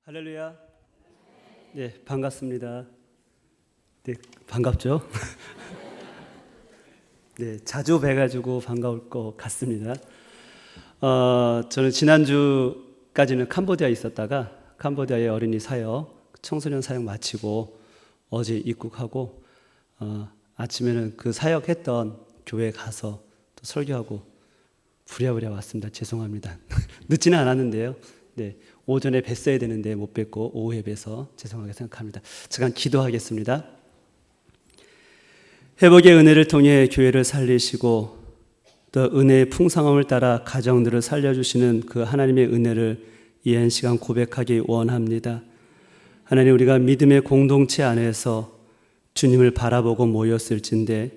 할렐루야. 네, 반갑습니다. 네, 반갑죠? 네, 자주 뵈가지고 반가울 것 같습니다. 저는 지난주까지는 캄보디아에 있었다가 캄보디아의 어린이 사역, 청소년 사역 마치고 어제 입국하고 아침에는 그 사역했던 교회에 가서 또 설교하고 부랴부랴 왔습니다. 죄송합니다. 늦지는 않았는데요. 네, 오전에 뵀어야 되는데 못 뵀고 오후에 뵈서 죄송하게 생각합니다. 잠깐 기도하겠습니다. 회복의 은혜를 통해 교회를 살리시고 또 은혜의 풍성함을 따라 가정들을 살려주시는 그 하나님의 은혜를 이 한 시간 고백하기 원합니다. 하나님, 우리가 믿음의 공동체 안에서 주님을 바라보고 모였을진데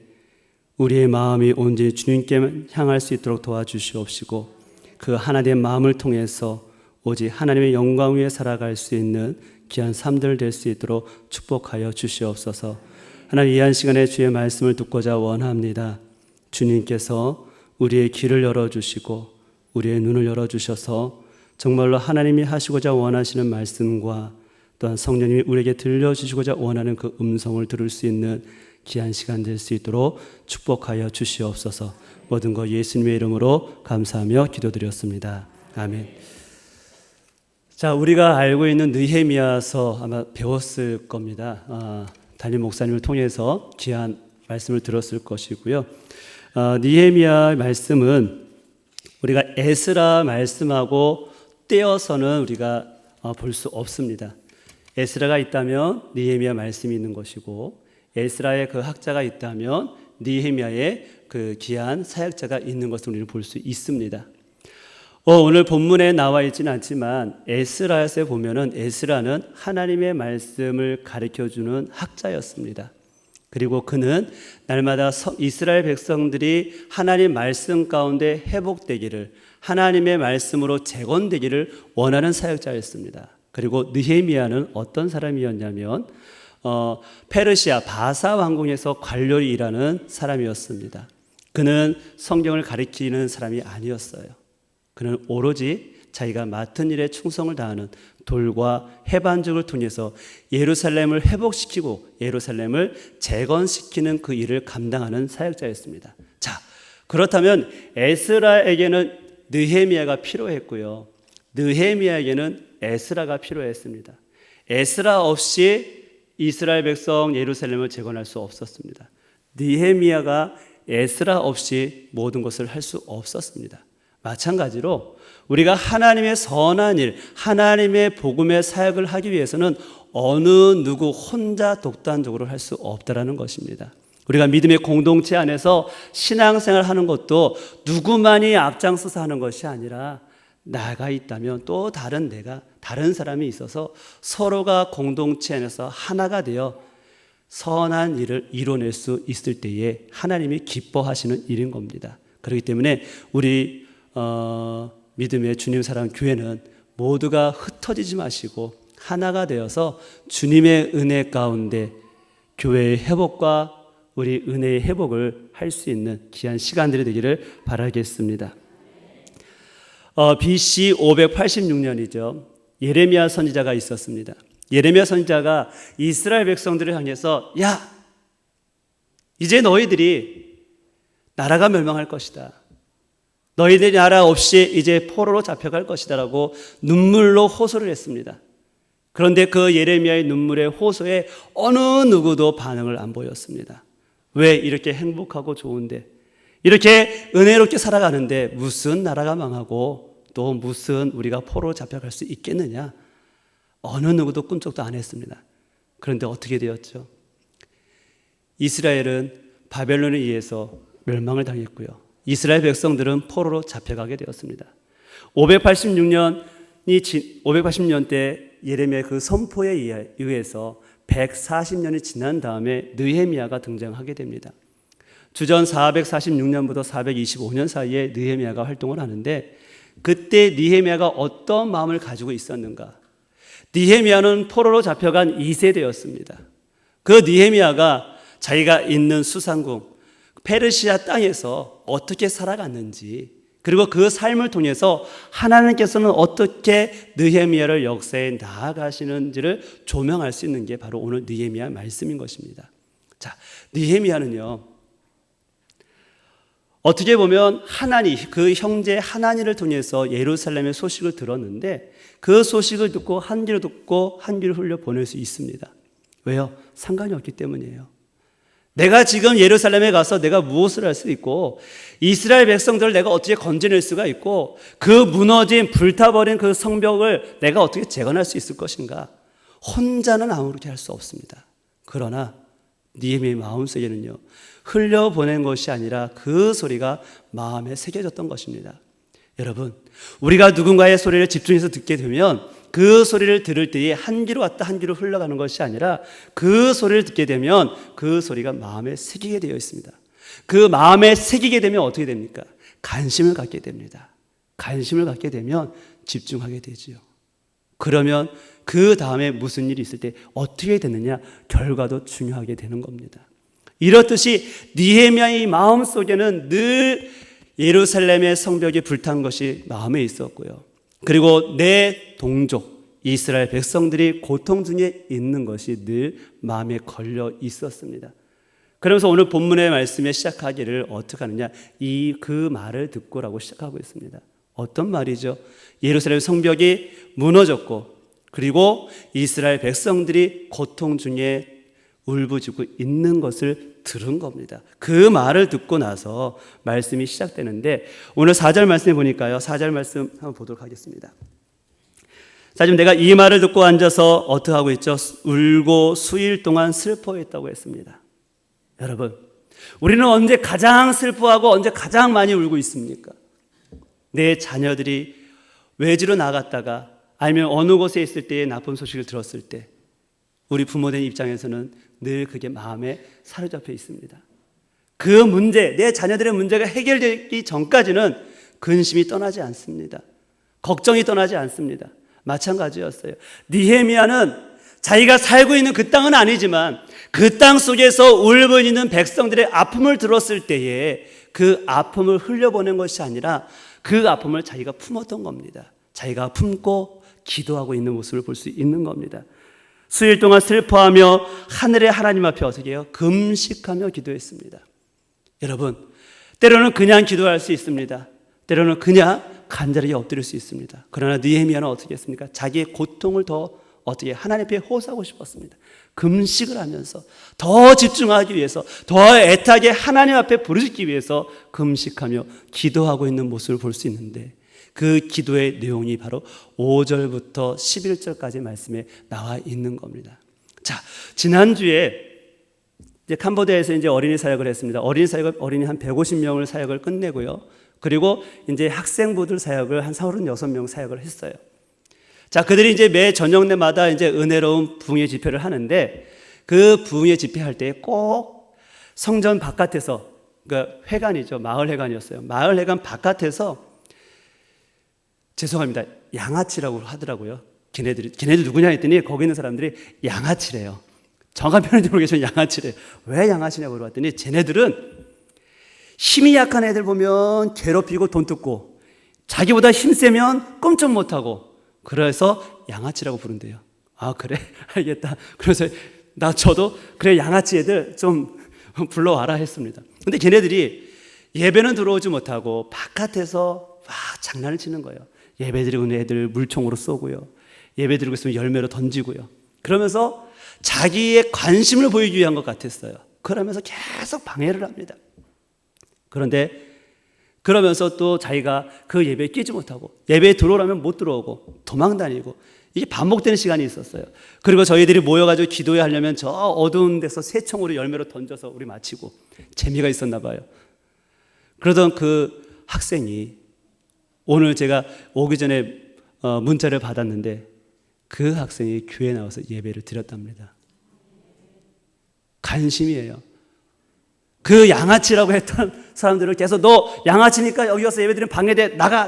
우리의 마음이 온전히 주님께 향할 수 있도록 도와주시옵시고 그 하나님의 마음을 통해서 오직 하나님의 영광 위에 살아갈 수 있는 귀한 삶들 될 수 있도록 축복하여 주시옵소서. 하나님, 이 한 시간에 주의 말씀을 듣고자 원합니다. 주님께서 우리의 귀를 열어주시고 우리의 눈을 열어주셔서 정말로 하나님이 하시고자 원하시는 말씀과 또한 성령님이 우리에게 들려주시고자 원하는 그 음성을 들을 수 있는 귀한 시간 될 수 있도록 축복하여 주시옵소서. 모든 것 예수님의 이름으로 감사하며 기도드렸습니다. 아멘. 자, 우리가 알고 있는 느헤미야서 아마 배웠을 겁니다. 담임 목사님을 통해서 귀한 말씀을 들었을 것이고요. 느헤미야 말씀은 우리가 에스라 말씀하고 떼어서는 우리가 볼 수 없습니다. 에스라가 있다면 느헤미야 말씀이 있는 것이고 에스라의 그 학자가 있다면 느헤미야의 그 귀한 사역자가 있는 것을 우리는 볼 수 있습니다. 오늘 본문에 나와 있지는 않지만 에스라에서 보면은 에스라는 하나님의 말씀을 가르쳐주는 학자였습니다. 그리고 그는 날마다 이스라엘 백성들이 하나님 말씀 가운데 회복되기를, 하나님의 말씀으로 재건되기를 원하는 사역자였습니다. 그리고 느헤미야는 어떤 사람이었냐면 페르시아 바사 왕궁에서 관료로 일하는 사람이었습니다. 그는 성경을 가르치는 사람이 아니었어요. 그는 오로지 자기가 맡은 일에 충성을 다하는 돌과 해반죽을 통해서 예루살렘을 회복시키고 예루살렘을 재건시키는 그 일을 감당하는 사역자였습니다. 자, 그렇다면 에스라에게는 느헤미야가 필요했고요. 느헤미야에게는 에스라가 필요했습니다. 에스라 없이 이스라엘 백성 예루살렘을 재건할 수 없었습니다. 느헤미야가 에스라 없이 모든 것을 할 수 없었습니다. 마찬가지로 우리가 하나님의 선한 일, 하나님의 복음의 사역을 하기 위해서는 어느 누구 혼자 독단적으로 할 수 없다라는 것입니다. 우리가 믿음의 공동체 안에서 신앙생활 하는 것도 누구만이 앞장서서 하는 것이 아니라 나가 있다면 또 다른 사람이 있어서 서로가 공동체 안에서 하나가 되어 선한 일을 이뤄낼 수 있을 때에 하나님이 기뻐하시는 일인 겁니다. 그렇기 때문에 우리 믿음의 주님 사랑 교회는 모두가 흩어지지 마시고 하나가 되어서 주님의 은혜 가운데 교회의 회복과 우리 은혜의 회복을 할 수 있는 귀한 시간들이 되기를 바라겠습니다. BC 586년이죠. 예레미야 선지자가 있었습니다. 예레미야 선지자가 이스라엘 백성들을 향해서 야, 이제 너희들이 나라가 멸망할 것이다. 너희들이 나라 없이 이제 포로로 잡혀갈 것이다 라고 눈물로 호소를 했습니다. 그런데 그 예레미야의 눈물의 호소에 어느 누구도 반응을 안 보였습니다. 왜 이렇게 행복하고 좋은데 이렇게 은혜롭게 살아가는데 무슨 나라가 망하고 또 무슨 우리가 포로로 잡혀갈 수 있겠느냐? 어느 누구도 꿈쩍도 안 했습니다. 그런데 어떻게 되었죠? 이스라엘은 바벨론에 의해서 멸망을 당했고요. 이스라엘 백성들은 포로로 잡혀가게 되었습니다. 580년대 예레미야의 그 선포에 의해서 140년이 지난 다음에 느헤미야가 등장하게 됩니다. 주전 446년부터 425년 사이에 느헤미야가 활동을 하는데 그때 느헤미야가 어떤 마음을 가지고 있었는가? 느헤미야는 포로로 잡혀간 2세대였습니다. 그 느헤미야가 자기가 있는 수상궁 페르시아 땅에서 어떻게 살아갔는지 그리고 그 삶을 통해서 하나님께서는 어떻게 느헤미야를 역사에 나아가시는지를 조명할 수 있는 게 바로 오늘 느헤미야 말씀인 것입니다. 자, 느헤미야는요, 어떻게 보면 하나니, 그 형제 하나니를 통해서 예루살렘의 소식을 들었는데 그 소식을 듣고 한 귀로 듣고 한 귀로 흘려 보낼 수 있습니다. 왜요? 상관이 없기 때문이에요. 내가 지금 예루살렘에 가서 내가 무엇을 할 수 있고 이스라엘 백성들을 내가 어떻게 건져낼 수가 있고 그 무너진 불타버린 그 성벽을 내가 어떻게 재건할 수 있을 것인가? 혼자는 아무렇게 할 수 없습니다. 그러나 느헤미야의 마음속에는요, 흘려보낸 것이 아니라 그 소리가 마음에 새겨졌던 것입니다. 여러분, 우리가 누군가의 소리를 집중해서 듣게 되면 그 소리를 들을 때에 한 귀로 왔다 한 귀로 흘러가는 것이 아니라 그 소리를 듣게 되면 그 소리가 마음에 새기게 되어 있습니다. 그 마음에 새기게 되면 어떻게 됩니까? 관심을 갖게 됩니다. 관심을 갖게 되면 집중하게 되지요. 그러면 그 다음에 무슨 일이 있을 때 어떻게 되느냐, 결과도 중요하게 되는 겁니다. 이렇듯이 느헤미야의 마음속에는 늘 예루살렘의 성벽이 불탄 것이 마음에 있었고요. 그리고 내 동족 이스라엘 백성들이 고통 중에 있는 것이 늘 마음에 걸려 있었습니다. 그러면서 오늘 본문의 말씀에 시작하기를 어떻게 하느냐, 그 말을 듣고라고 시작하고 있습니다. 어떤 말이죠? 예루살렘 성벽이 무너졌고 그리고 이스라엘 백성들이 고통 중에 울부짖고 있는 것을 들은 겁니다. 그 말을 듣고 나서 말씀이 시작되는데 오늘 4절 말씀에 보니까요, 4절 말씀 한번 보도록 하겠습니다. 자, 지금 내가 이 말을 듣고 앉아서 어떻게 하고 있죠? 울고 수일 동안 슬퍼했다고 했습니다. 여러분, 우리는 언제 가장 슬퍼하고 언제 가장 많이 울고 있습니까? 내 자녀들이 외지로 나갔다가 아니면 어느 곳에 있을 때의 나쁜 소식을 들었을 때 우리 부모된 입장에서는 늘 그게 마음에 사로잡혀 있습니다. 그 문제, 내 자녀들의 문제가 해결되기 전까지는 근심이 떠나지 않습니다. 걱정이 떠나지 않습니다. 마찬가지였어요. 느헤미야는 자기가 살고 있는 그 땅은 아니지만 그 땅 속에서 울부짖는 백성들의 아픔을 들었을 때에 그 아픔을 흘려보낸 것이 아니라 그 아픔을 자기가 품었던 겁니다. 자기가 품고 기도하고 있는 모습을 볼 수 있는 겁니다. 수일 동안 슬퍼하며 하늘의 하나님 앞에 어떻게 해요? 금식하며 기도했습니다. 여러분, 때로는 그냥 기도할 수 있습니다. 때로는 그냥 간절하게 엎드릴 수 있습니다. 그러나 느헤미야는 어떻게 했습니까? 자기의 고통을 더 어떻게 하나님 앞에 호소하고 싶었습니다. 금식을 하면서 더 집중하기 위해서, 더 애타게 하나님 앞에 부르짖기 위해서 금식하며 기도하고 있는 모습을 볼 수 있는데 그 기도의 내용이 바로 5절부터 11절까지 말씀에 나와 있는 겁니다. 자, 지난주에 이제 캄보디아에서 이제 어린이 사역을 했습니다. 어린이 한 150명을 사역을 끝내고요. 그리고 이제 학생부들 사역을 한 36명 사역을 했어요. 자, 그들이 이제 매 저녁내마다 이제 은혜로운 부흥의 집회를 하는데 그 부흥의 집회할 때 꼭 성전 바깥에서, 그러니까 회관이죠. 마을 회관이었어요. 마을 회관 바깥에서, 죄송합니다, 양아치라고 하더라고요. 걔네들 누구냐 했더니 거기 있는 사람들이 양아치래요. 정확한 표현인지 모르겠지만 양아치래요. 왜 양아치냐고 물어봤더니 쟤네들은 힘이 약한 애들 보면 괴롭히고 돈 뜯고 자기보다 힘 세면 꼼짝 못하고 그래서 양아치라고 부른대요. 아, 그래? 알겠다. 그래서 저도 그래, 양아치 애들 좀 불러와라 했습니다. 근데 걔네들이 예배는 들어오지 못하고 바깥에서 막 장난을 치는 거예요. 예배 드리고 있는 애들 물총으로 쏘고요. 예배 드리고 있으면 열매로 던지고요. 그러면서 자기의 관심을 보이기 위한 것 같았어요. 그러면서 계속 방해를 합니다. 그런데 그러면서 또 자기가 그 예배에 끼지 못하고 예배에 들어오라면 못 들어오고 도망다니고 이게 반복되는 시간이 있었어요. 그리고 저희들이 모여가지고 기도해 하려면 저 어두운 데서 새총으로 열매로 던져서 우리 마치고 재미가 있었나 봐요. 그러던 그 학생이 오늘 제가 오기 전에 문자를 받았는데 그 학생이 교회에 나와서 예배를 드렸답니다. 관심이에요. 그 양아치라고 했던 사람들을 계속 너 양아치니까 여기 와서 예배드리면 방해돼, 나가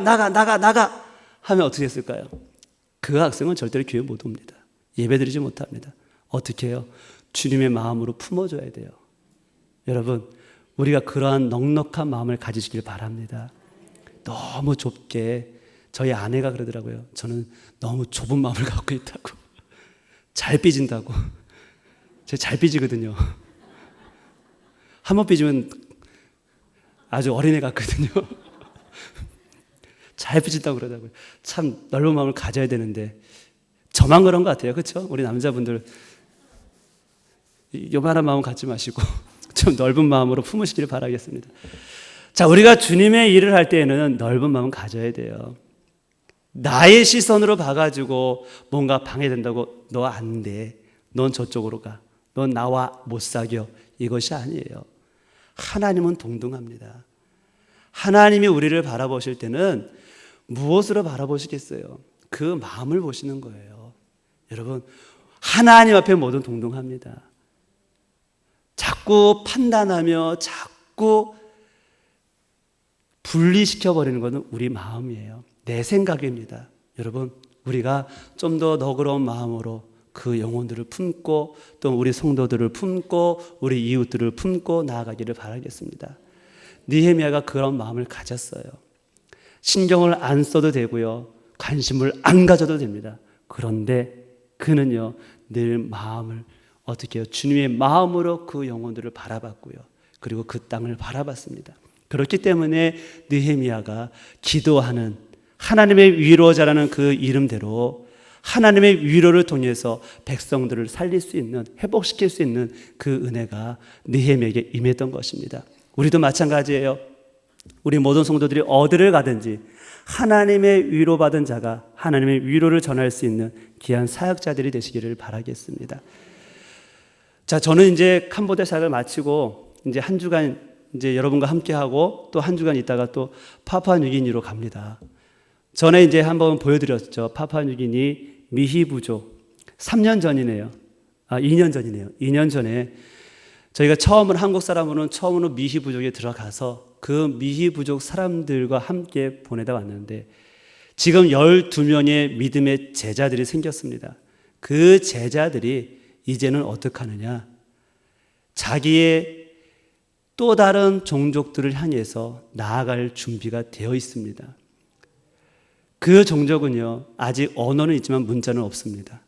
하면 어떻게 했을까요? 그 학생은 절대로 교회 못 옵니다. 예배드리지 못합니다. 어떻게 해요? 주님의 마음으로 품어줘야 돼요. 여러분, 우리가 그러한 넉넉한 마음을 가지시길 바랍니다. 너무 좁게, 저희 아내가 그러더라고요. 저는 너무 좁은 마음을 갖고 있다고. 잘 삐진다고. 제가 잘 삐지거든요. 한 번 삐지면 아주 어린애 같거든요. 잘 삐진다고 그러더라고요. 참 넓은 마음을 가져야 되는데 저만 그런 것 같아요. 그렇죠? 우리 남자분들 요만한 마음 갖지 마시고 좀 넓은 마음으로 품으시기를 바라겠습니다. 자, 우리가 주님의 일을 할 때에는 넓은 마음 가져야 돼요. 나의 시선으로 봐가지고 뭔가 방해된다고 너 안 돼, 넌 저쪽으로 가, 넌 나와 못 사겨, 이것이 아니에요. 하나님은 동등합니다. 하나님이 우리를 바라보실 때는 무엇으로 바라보시겠어요? 그 마음을 보시는 거예요. 여러분, 하나님 앞에 모든 동등합니다. 자꾸 판단하며 자꾸 분리시켜버리는 것은 우리 마음이에요. 내 생각입니다. 여러분, 우리가 좀 더 너그러운 마음으로 그 영혼들을 품고 또 우리 성도들을 품고 우리 이웃들을 품고 나아가기를 바라겠습니다. 느헤미야가 그런 마음을 가졌어요. 신경을 안 써도 되고요, 관심을 안 가져도 됩니다. 그런데 그는요, 늘 마음을 어떻게 해요? 주님의 마음으로 그 영혼들을 바라봤고요, 그리고 그 땅을 바라봤습니다. 그렇기 때문에 느헤미야가 기도하는 하나님의 위로자라는 그 이름대로 하나님의 위로를 통해서 백성들을 살릴 수 있는, 회복시킬 수 있는 그 은혜가 느헤미야에게 임했던 것입니다. 우리도 마찬가지예요. 우리 모든 성도들이 어디를 가든지 하나님의 위로받은 자가 하나님의 위로를 전할 수 있는 귀한 사역자들이 되시기를 바라겠습니다. 자, 저는 이제 캄보디아 사역을 마치고 이제 한 주간 이제 여러분과 함께하고 또 한 주간 있다가 또 파푸아뉴기니로 갑니다. 전에 이제 한번 보여드렸죠. 파푸아뉴기니 미희부족 3년 전이네요. 2년 전이네요. 2년 전에 저희가 처음으로 한국 사람으로는 처음으로 미희부족에 들어가서 그 미희부족 사람들과 함께 보내다 왔는데 지금 12명의 믿음의 제자들이 생겼습니다. 그 제자들이 이제는 어떻게 하느냐, 자기의 또 다른 종족들을 향해서 나아갈 준비가 되어 있습니다. 그 종족은요, 아직 언어는 있지만 문자는 없습니다.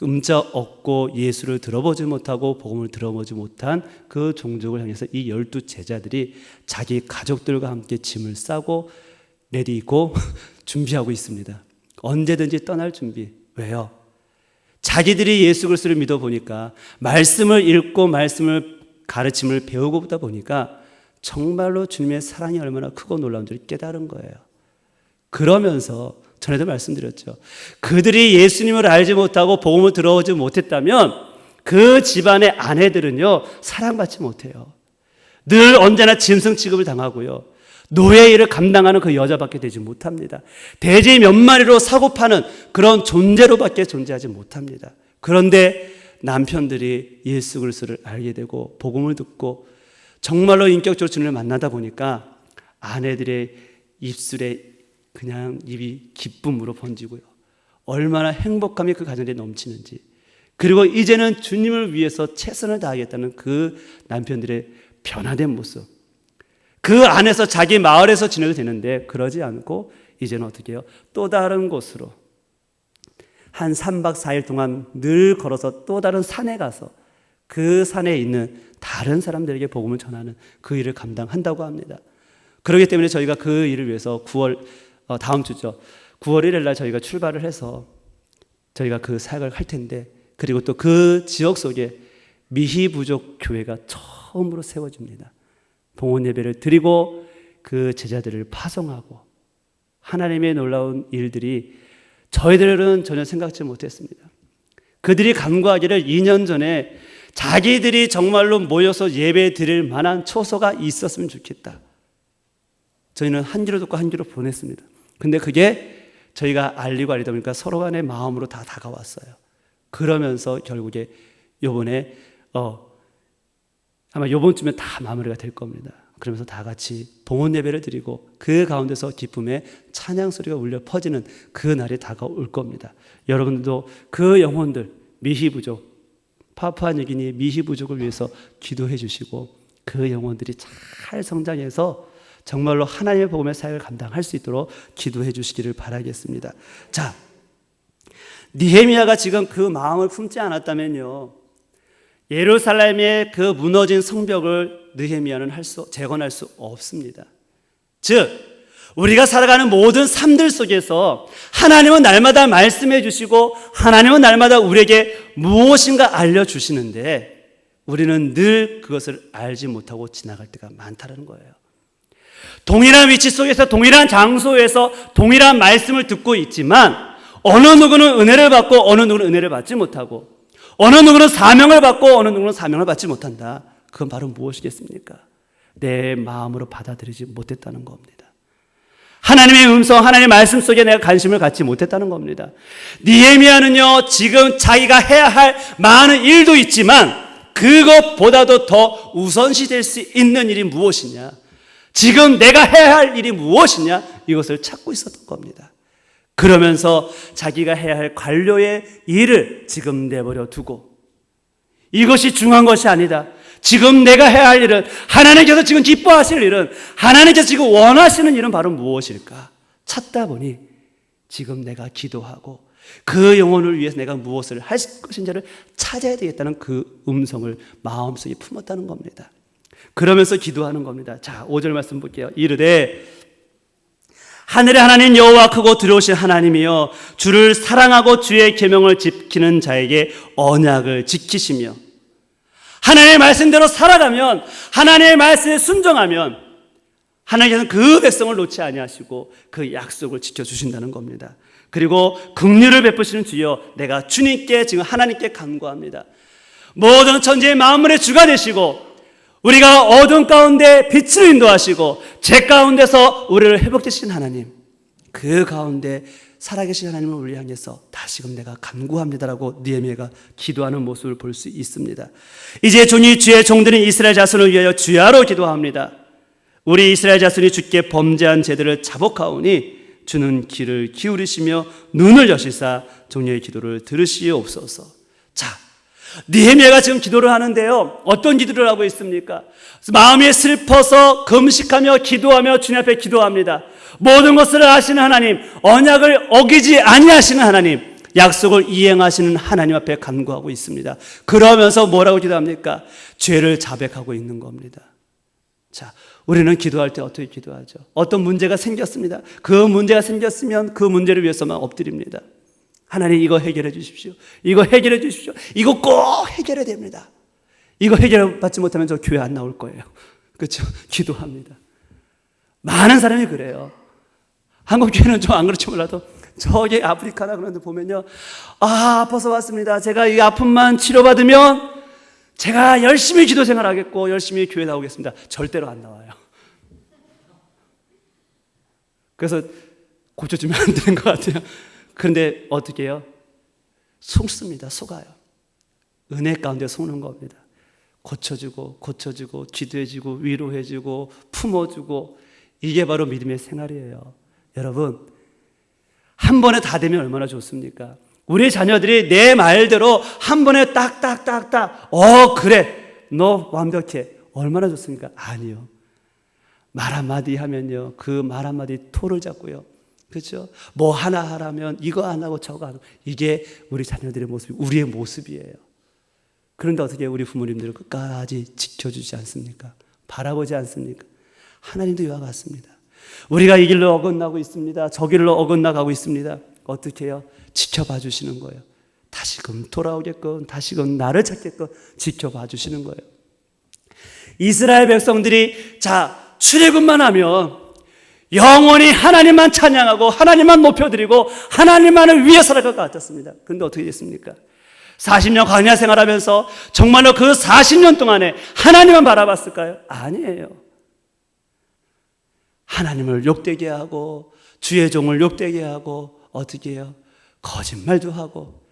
문자 없고 예수를 들어보지 못하고 복음을 들어보지 못한 그 종족을 향해서 이 12 제자들이 자기 가족들과 함께 짐을 싸고 내리고 준비하고 있습니다. 언제든지 떠날 준비. 왜요? 자기들이 예수 그리스도를 믿어보니까 말씀을 읽고 말씀을 가르침을 배우고 보다 보니까 정말로 주님의 사랑이 얼마나 크고 놀라운지를 깨달은 거예요. 그러면서 전에도 말씀드렸죠. 그들이 예수님을 알지 못하고 복음을 들어오지 못했다면 그 집안의 아내들은요, 사랑받지 못해요. 늘 언제나 짐승 취급을 당하고요, 노예 일을 감당하는 그 여자밖에 되지 못합니다. 돼지 몇 마리로 사고 파는 그런 존재로밖에 존재하지 못합니다. 그런데 남편들이 예수 그리스도를 알게 되고 복음을 듣고 정말로 인격적으로 주님을 만나다 보니까 아내들의 입술에 그냥 입이 기쁨으로 번지고요, 얼마나 행복함이 그 가정에 넘치는지, 그리고 이제는 주님을 위해서 최선을 다하겠다는 그 남편들의 변화된 모습, 그 안에서 자기 마을에서 지내도 되는데 그러지 않고 이제는 어떻게 해요? 또 다른 곳으로 한 3박 4일 동안 늘 걸어서 또 다른 산에 가서 그 산에 있는 다른 사람들에게 복음을 전하는 그 일을 감당한다고 합니다. 그렇기 때문에 저희가 그 일을 위해서 다음 주죠, 9월 1일 날 저희가 출발을 해서 저희가 그 사역을 할 텐데, 그리고 또 그 지역 속에 미희부족 교회가 처음으로 세워집니다. 봉헌 예배를 드리고 그 제자들을 파송하고 하나님의 놀라운 일들이 저희들은 전혀 생각지 못했습니다. 그들이 간구하기를 2년 전에 자기들이 정말로 모여서 예배 드릴 만한 초소가 있었으면 좋겠다. 저희는 한 귀로 듣고 한 귀로 보냈습니다. 근데 그게 저희가 알리고 알리다 보니까 서로 간의 마음으로 다 다가왔어요. 그러면서 결국에 요번에 아마 요번 주면 다 마무리가 될 겁니다. 그러면서 다 같이 봉헌 예배를 드리고 그 가운데서 기쁨의 찬양 소리가 울려 퍼지는 그 날이 다가올 겁니다. 여러분들도 그 영혼들, 미희부족, 파푸아뉴기니 미희부족을 위해서 기도해 주시고 그 영혼들이 잘 성장해서 정말로 하나님의 복음의 사역을 감당할 수 있도록 기도해 주시기를 바라겠습니다. 자, 느헤미야가 지금 그 마음을 품지 않았다면요, 예루살렘의 그 무너진 성벽을 느헤미야는 재건할 수 없습니다. 즉, 우리가 살아가는 모든 삶들 속에서 하나님은 날마다 말씀해 주시고 하나님은 날마다 우리에게 무엇인가 알려주시는데 우리는 늘 그것을 알지 못하고 지나갈 때가 많다는 거예요. 동일한 위치 속에서 동일한 장소에서 동일한 말씀을 듣고 있지만 어느 누구는 은혜를 받고 어느 누구는 은혜를 받지 못하고 어느 누구는 사명을 받고 어느 누구는 사명을 받지 못한다. 그건 바로 무엇이겠습니까? 내 마음으로 받아들이지 못했다는 겁니다. 하나님의 음성, 하나님의 말씀 속에 내가 관심을 갖지 못했다는 겁니다. 느헤미야는요, 지금 자기가 해야 할 많은 일도 있지만 그것보다도 더 우선시 될 수 있는 일이 무엇이냐, 지금 내가 해야 할 일이 무엇이냐, 이것을 찾고 있었던 겁니다. 그러면서 자기가 해야 할 관료의 일을 지금 내버려 두고 이것이 중요한 것이 아니다. 지금 내가 해야 할 일은, 하나님께서 지금 기뻐하실 일은, 하나님께서 지금 원하시는 일은 바로 무엇일까? 찾다 보니 지금 내가 기도하고 그 영혼을 위해서 내가 무엇을 할 것인지를 찾아야 되겠다는 그 음성을 마음속에 품었다는 겁니다. 그러면서 기도하는 겁니다. 자, 5절 말씀 볼게요. 이르되 하늘의 하나님 여호와 크고 두려우신 하나님이여, 주를 사랑하고 주의 계명을 지키는 자에게 언약을 지키시며, 하나님의 말씀대로 살아가면, 하나님의 말씀에 순종하면 하나님께서는 그 백성을 놓지 아니하시고 그 약속을 지켜주신다는 겁니다. 그리고 긍휼을 베푸시는 주여, 내가 주님께, 지금 하나님께 간구합니다. 모든 천지의 만물의 주가 되시고 우리가 어둠 가운데 빛을 인도하시고 죄 가운데서 우리를 회복되신 하나님, 그 가운데 살아계신 하나님을 우리 향해서 다시금 내가 간구합니다라고 느헤미야가 기도하는 모습을 볼 수 있습니다. 이제 주의 종들인 이스라엘 자손을 위하여 주야로 기도합니다. 우리 이스라엘 자손이 주께 범죄한 죄들을 자복하오니 주는 귀를 기울이시며 눈을 여시사 종의 기도를 들으시옵소서. 자, 느헤미야가 지금 기도를 하는데요, 어떤 기도를 하고 있습니까? 마음이 슬퍼서 금식하며 기도하며 주님 앞에 기도합니다. 모든 것을 아시는 하나님, 언약을 어기지 아니하시는 하나님, 약속을 이행하시는 하나님 앞에 간구하고 있습니다. 그러면서 뭐라고 기도합니까? 죄를 자백하고 있는 겁니다. 자, 우리는 기도할 때 어떻게 기도하죠? 어떤 문제가 생겼습니다. 그 문제가 생겼으면 그 문제를 위해서만 엎드립니다. 하나님, 이거 해결해 주십시오. 이거 해결해 주십시오. 이거 꼭 해결해야 됩니다. 이거 해결받지 못하면 저 교회 안 나올 거예요. 그렇죠? 기도합니다. 많은 사람이 그래요. 한국 교회는 좀 안 그렇지 몰라도 저기 아프리카나 그런 데 보면요, 아파서 왔습니다. 제가 이 아픔만 치료받으면 제가 열심히 기도 생활하겠고 열심히 교회 나오겠습니다. 절대로 안 나와요. 그래서 고쳐주면 안 되는 것 같아요. 그런데 어떻게 해요? 속습니다. 속아요. 은혜 가운데 속는 겁니다. 고쳐주고 고쳐주고 기도해주고 위로해주고 품어주고, 이게 바로 믿음의 생활이에요. 여러분, 한 번에 다 되면 얼마나 좋습니까? 우리 자녀들이 내 말대로 한 번에 딱딱딱딱, 그래, 너 완벽해, 얼마나 좋습니까? 아니요. 말 한마디 하면요, 그 말 한마디 토를 잡고요, 그렇죠? 뭐 하나 하라면 이거 안 하고 저거 안 하고, 이게 우리 자녀들의 모습이, 우리의 모습이에요. 그런데 어떻게 우리 부모님들을 끝까지 지켜주지 않습니까? 바라보지 않습니까? 하나님도 이와 같습니다. 우리가 이 길로 어긋나고 있습니다. 저 길로 어긋나가고 있습니다. 어떻게 해요? 지켜봐 주시는 거예요. 다시금 돌아오게끔, 다시금 나를 찾게끔 지켜봐 주시는 거예요. 이스라엘 백성들이 출애굽만 하면 영원히 하나님만 찬양하고 하나님만 높여드리고 하나님만을 위해 살아갈 것 같았습니다. 그런데 어떻게 됐습니까? 40년 광야 생활하면서 정말로 그 40년 동안에 하나님만 바라봤을까요? 아니에요. 하나님을 욕되게 하고 주의 종을 욕되게 하고, 어떻게 해요? 거짓말도 하고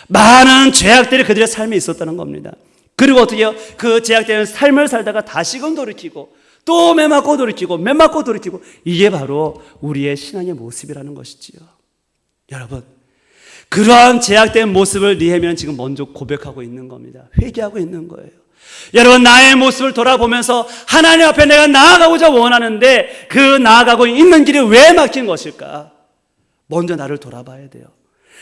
많은 죄악들이 그들의 삶에 있었다는 겁니다. 그리고 어떻게 해요? 그 죄악된 삶을 살다가 다시금 돌이키고 또 매맞고 돌이키고 매맞고 돌이키고, 이게 바로 우리의 신앙의 모습이라는 것이지요. 여러분, 그러한 제약된 모습을 느헤미야는 지금 먼저 고백하고 있는 겁니다. 회개하고 있는 거예요. 여러분, 나의 모습을 돌아보면서 하나님 앞에 내가 나아가고자 원하는데 그 나아가고 있는 길이 왜 막힌 것일까? 먼저 나를 돌아봐야 돼요.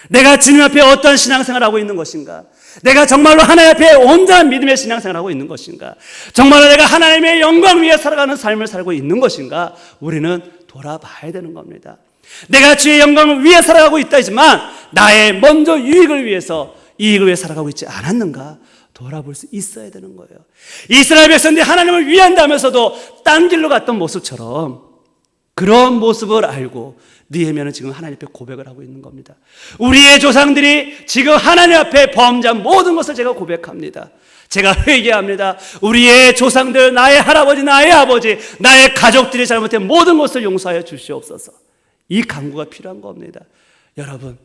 내가 주님 앞에 어떤 신앙생활을 하고 있는 것인가? 내가 정말로 하나님 앞에 온전한 믿음의 신앙생활을 하고 있는 것인가? 정말로 내가 하나님의 영광 위에 살아가는 삶을 살고 있는 것인가? 우리는 돌아봐야 되는 겁니다. 내가 주의 영광을 위해 살아가고 있다지만 나의 먼저 이익을 위해서 살아가고 있지 않았는가? 돌아볼 수 있어야 되는 거예요. 이스라엘 백성들이 하나님을 위한다면서도 딴 길로 갔던 모습처럼 그런 모습을 알고 느헤미야는 지금 하나님 앞에 고백을 하고 있는 겁니다. 우리의 조상들이 지금 하나님 앞에 범죄한 모든 것을 제가 고백합니다. 제가 회개합니다. 우리의 조상들, 나의 할아버지, 나의 아버지, 나의 가족들이 잘못된 모든 것을 용서하여 주시옵소서. 이 간구가 필요한 겁니다. 여러분,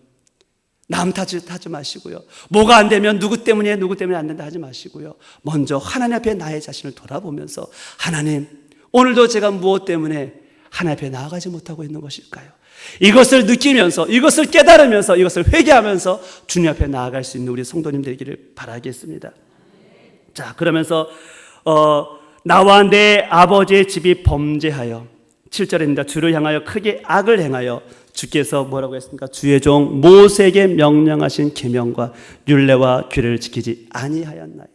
남 탓하지 마시고요. 뭐가 안 되면 누구 때문에 안 된다 하지 마시고요. 먼저 하나님 앞에 나의 자신을 돌아보면서 하나님, 오늘도 제가 무엇 때문에 하나님 앞에 나아가지 못하고 있는 것일까요? 이것을 느끼면서, 이것을 깨달으면서, 이것을 회개하면서 주님 앞에 나아갈 수 있는 우리 성도님 되기를 바라겠습니다. 자, 그러면서 나와 내 아버지의 집이 범죄하여, 7절입니다. 주를 향하여 크게 악을 행하여 주께서 뭐라고 했습니까? 주의 종 모세에게 명령하신 계명과 율례와 규례를 지키지 아니하였나이다.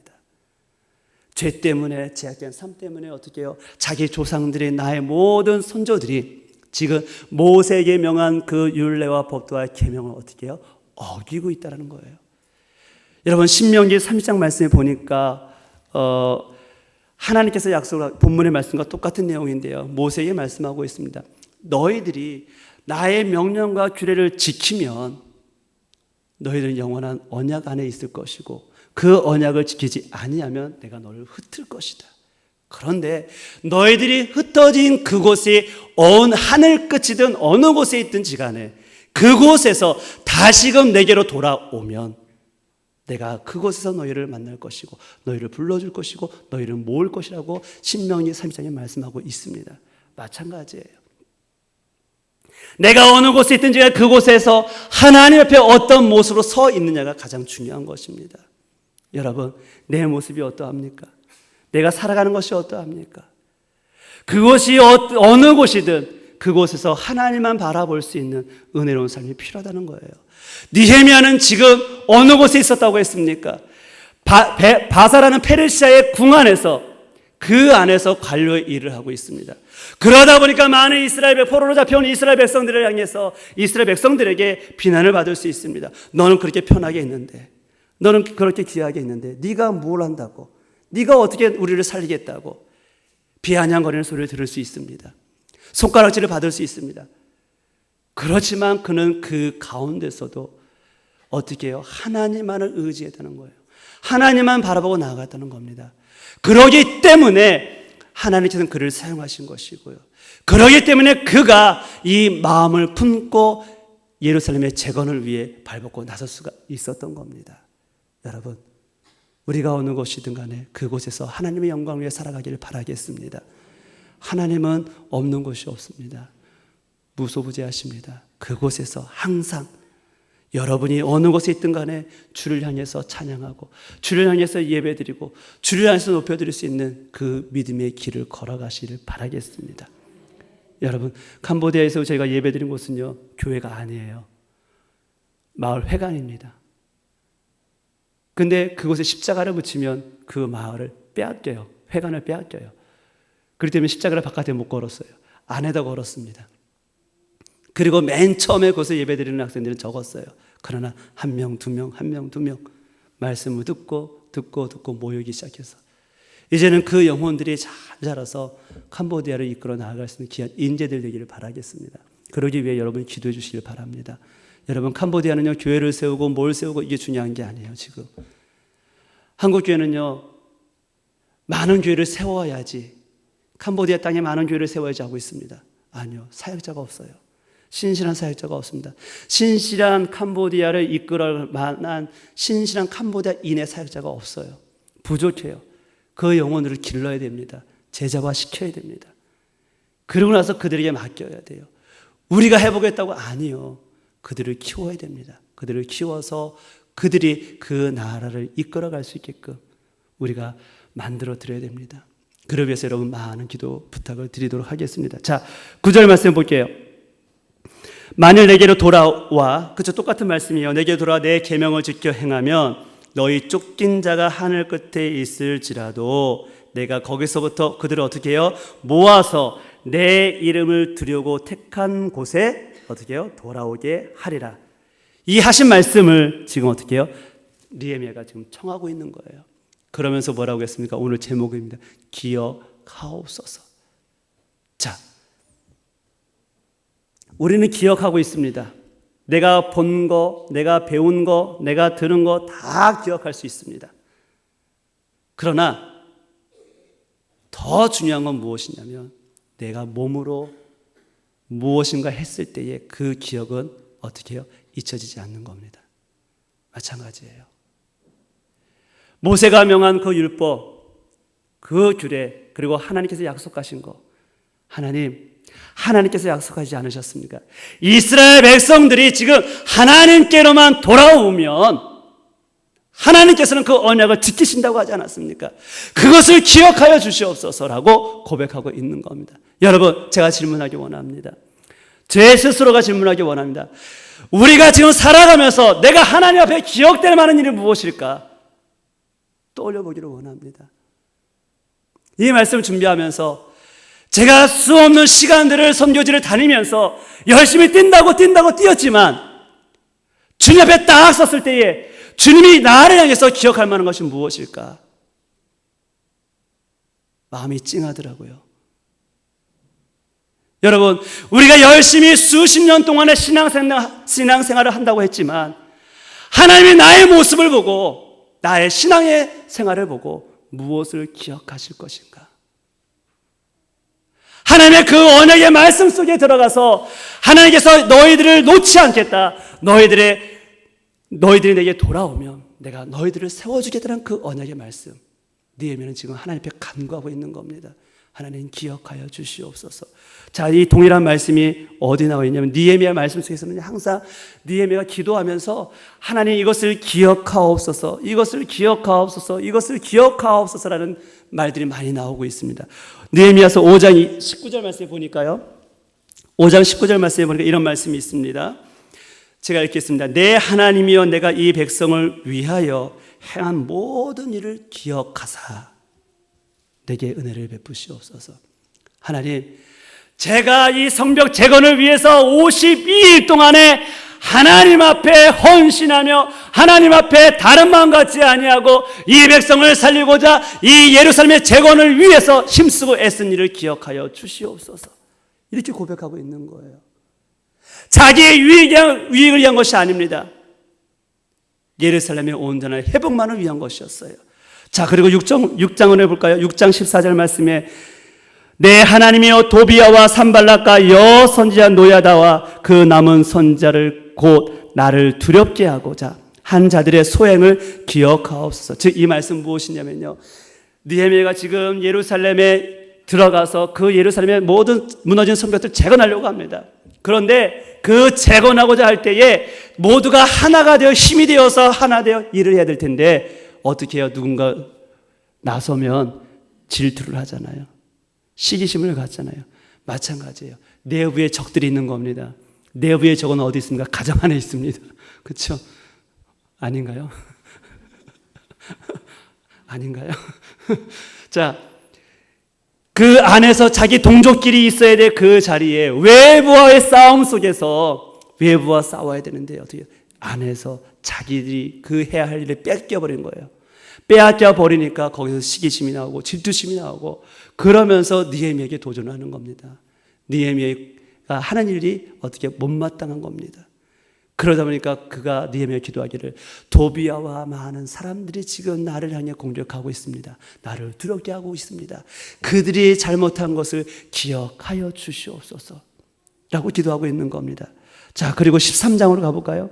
죄 때문에, 제약된 삶 때문에 어떻게 해요? 자기 조상들이, 나의 모든 선조들이 지금 모세에게 명한 그 율례와 법도와 계명을 어떻게 해요? 어기고 있다는 거예요. 여러분, 신명기 30장 말씀에 보니까 하나님께서 약속을, 본문의 말씀과 똑같은 내용인데요, 모세에게 말씀하고 있습니다. 너희들이 나의 명령과 규례를 지키면 너희들은 영원한 언약 안에 있을 것이고 그 언약을 지키지 아니하면 내가 너를 흩을 것이다. 그런데 너희들이 흩어진 그곳이 어느 하늘 끝이든 어느 곳에 있든지 간에 그곳에서 다시금 내게로 돌아오면 내가 그곳에서 너희를 만날 것이고 너희를 불러줄 것이고 너희를 모을 것이라고 신명기 30장에 말씀하고 있습니다. 마찬가지예요. 내가 어느 곳에 있든지 그곳에서 하나님 앞에 어떤 모습으로 서 있느냐가 가장 중요한 것입니다. 여러분, 내 모습이 어떠합니까? 내가 살아가는 것이 어떠합니까? 그곳이 어느 곳이든 그곳에서 하나님만 바라볼 수 있는 은혜로운 삶이 필요하다는 거예요. 느헤미야는 지금 어느 곳에 있었다고 했습니까? 바사라는 페르시아의 궁 안에서, 그 안에서 관료의 일을 하고 있습니다. 그러다 보니까 많은 포로로 잡혀온 이스라엘 백성들을 향해서 이스라엘 백성들에게 비난을 받을 수 있습니다. 너는 그렇게 편하게 있는데, 너는 그렇게 귀하게 있는데 네가 뭘 한다고, 네가 어떻게 우리를 살리겠다고 비아냥거리는 소리를 들을 수 있습니다. 손가락질을 받을 수 있습니다. 그렇지만 그는 그 가운데서도 어떻게 해요? 하나님만을 의지했다는 거예요. 하나님만 바라보고 나아갔다는 겁니다. 그러기 때문에 하나님께서는 그를 사용하신 것이고요. 그러기 때문에 그가 이 마음을 품고 예루살렘의 재건을 위해 발벗고 나설 수가 있었던 겁니다. 여러분, 우리가 어느 곳이든 간에 그곳에서 하나님의 영광을 위해 살아가기를 바라겠습니다. 하나님은 없는 곳이 없습니다. 무소부재하십니다. 그곳에서 항상 여러분이 어느 곳에 있든 간에 주를 향해서 찬양하고 주를 향해서 예배드리고 주를 향해서 높여드릴 수 있는 그 믿음의 길을 걸어가시기를 바라겠습니다. 여러분, 캄보디아에서 저희가 예배드린 곳은요, 교회가 아니에요. 마을 회관입니다. 근데 그곳에 십자가를 붙이면 그 마을을 빼앗겨요. 회관을 빼앗겨요. 그렇기 때문에 십자가를 바깥에 못 걸었어요. 안에다 걸었습니다. 그리고 맨 처음에 그곳에 예배드리는 학생들은 적었어요. 그러나 한 명, 두 명, 한 명, 두 명 말씀을 듣고 모이기 시작해서 이제는 그 영혼들이 잘 자라서 캄보디아를 이끌어 나아갈 수 있는 귀한 인재들 되기를 바라겠습니다. 그러기 위해 여러분이 기도해 주시길 바랍니다. 여러분, 캄보디아는요, 교회를 세우고 뭘 세우고 이게 중요한 게 아니에요. 지금 한국 교회는요, 많은 교회를 세워야지, 캄보디아 땅에 많은 교회를 세워야지 하고 있습니다. 아니요, 사역자가 없어요. 신실한 사역자가 없습니다. 신실한 캄보디아를 이끌어 만한 신실한 캄보디아인의 사역자가 없어요. 부족해요. 그 영혼들을 길러야 됩니다. 제자화 시켜야 됩니다. 그러고 나서 그들에게 맡겨야 돼요. 우리가 해보겠다고 아니요. 그들을 키워야 됩니다. 그들을 키워서 그들이 그 나라를 이끌어갈 수 있게끔 우리가 만들어 드려야 됩니다. 그러기 위해서 여러분 많은 기도 부탁을 드리도록 하겠습니다. 자, 9절 말씀 볼게요. 만일 내게로 돌아와, 그쵸, 똑같은 말씀이에요. 내게로 돌아와 내 계명을 지켜 행하면 너희 쫓긴 자가 하늘 끝에 있을지라도 내가 거기서부터 그들을 어떻게 해요? 모아서 내 이름을 두려고 택한 곳에 어떻게 해요? 돌아오게 하리라. 이 하신 말씀을 지금 어떻게 해요? 느헤미야가 지금 청하고 있는 거예요. 그러면서 뭐라고 했습니까? 오늘 제목입니다. 기억하옵소서. 자, 우리는 기억하고 있습니다. 내가 본 거, 내가 배운 거, 내가 들은 거 다 기억할 수 있습니다. 그러나 더 중요한 건 무엇이냐면 내가 몸으로 무엇인가 했을 때의 그 기억은 어떻게 해요? 잊혀지지 않는 겁니다. 마찬가지예요. 모세가 명한 그 율법, 그 규례, 그리고 하나님께서 약속하신 거, 하나님께서 약속하지 않으셨습니까? 이스라엘 백성들이 지금 하나님께로만 돌아오면 하나님께서는 그 언약을 지키신다고 하지 않았습니까? 그것을 기억하여 주시옵소서라고 고백하고 있는 겁니다. 여러분, 제가 질문하기 원합니다. 제 스스로가 질문하기 원합니다. 우리가 지금 살아가면서 내가 하나님 앞에 기억될 만한 일이 무엇일까? 떠올려 보기를 원합니다. 이 말씀을 준비하면서 제가 수없는 시간들을 선교지를 다니면서 열심히 뛴다고 뛰었지만 주님 앞에 딱 섰을 때에 주님이 나를 향해서 기억할 만한 것이 무엇일까? 마음이 찡하더라고요. 여러분, 우리가 열심히 수십 년 동안의 신앙생활을 한다고 했지만 하나님이 나의 모습을 보고 나의 신앙의 생활을 보고 무엇을 기억하실 것인가? 하나님의 그 언약의 말씀 속에 들어가서 하나님께서 너희들을 놓지 않겠다. 너희들이 내게 돌아오면 내가 너희들을 세워주겠다는 그 언약의 말씀. 느헤미야는 지금 하나님 앞에 간구하고 있는 겁니다. 하나님 기억하여 주시옵소서. 자, 이 동일한 말씀이 어디 나와 있냐면 느헤미야 말씀 속에서는 항상 느헤미야가 기도하면서 하나님 이것을 기억하옵소서, 이것을 기억하옵소서, 이것을 기억하옵소서라는 말들이 많이 나오고 있습니다. 느헤미야서 5장 19절 말씀에 보니까요. 5장 19절 말씀에 보니까 이런 말씀이 있습니다. 제가 읽겠습니다. 내 하나님이여 내가 이 백성을 위하여 행한 모든 일을 기억하사 내게 은혜를 베푸시옵소서. 하나님, 제가 이 성벽 재건을 위해서 52일 동안에 하나님 앞에 헌신하며 하나님 앞에 다른 마음 갖지 아니하고 이 백성을 살리고자 이 예루살렘의 재건을 위해서 힘쓰고 애쓴 일을 기억하여 주시옵소서. 이렇게 고백하고 있는 거예요. 자기의 유익을 위한 것이 아닙니다. 예루살렘의 온전한 회복만을 위한 것이었어요. 자, 그리고 6장을 해볼까요? 6장 14절 말씀에 내 하나님이여 도비야와 산발락과 여 선지자 노야다와 그 남은 선지자를 곧 나를 두렵게 하고자 한 자들의 소행을 기억하옵소서. 즉 이 말씀 무엇이냐면요, 느헤미야가 지금 예루살렘에 들어가서 그 예루살렘의 모든 무너진 성벽들 재건하려고 합니다. 그런데 그 재건하고자 할 때에 모두가 하나가 되어 힘이 되어서 하나 되어 일을 해야 될 텐데 어떻게 해요? 누군가 나서면 질투를 하잖아요. 시기심을 갖잖아요. 마찬가지예요. 내부에 적들이 있는 겁니다. 내부의 적은 어디 있습니까? 가정 안에 있습니다. 그렇죠? 아닌가요? 아닌가요? 자, 그 안에서 자기 동족끼리 있어야 될 그 자리에 외부와의 싸움 속에서 외부와 싸워야 되는데 어떻게 안에서 자기들이 그 해야 할 일을 뺏겨버린 거예요. 빼앗겨 버리니까 거기서 시기심이 나오고 질투심이 나오고 그러면서 느헤미야에게 도전하는 겁니다. 느헤미야가 하는 일이 어떻게 못마땅한 겁니다. 그러다 보니까 그가 느헤미야에 기도하기를 도비야와 많은 사람들이 지금 나를 향해 공격하고 있습니다. 나를 두렵게 하고 있습니다. 그들이 잘못한 것을 기억하여 주시옵소서 라고 기도하고 있는 겁니다. 자, 그리고 13장으로 가볼까요?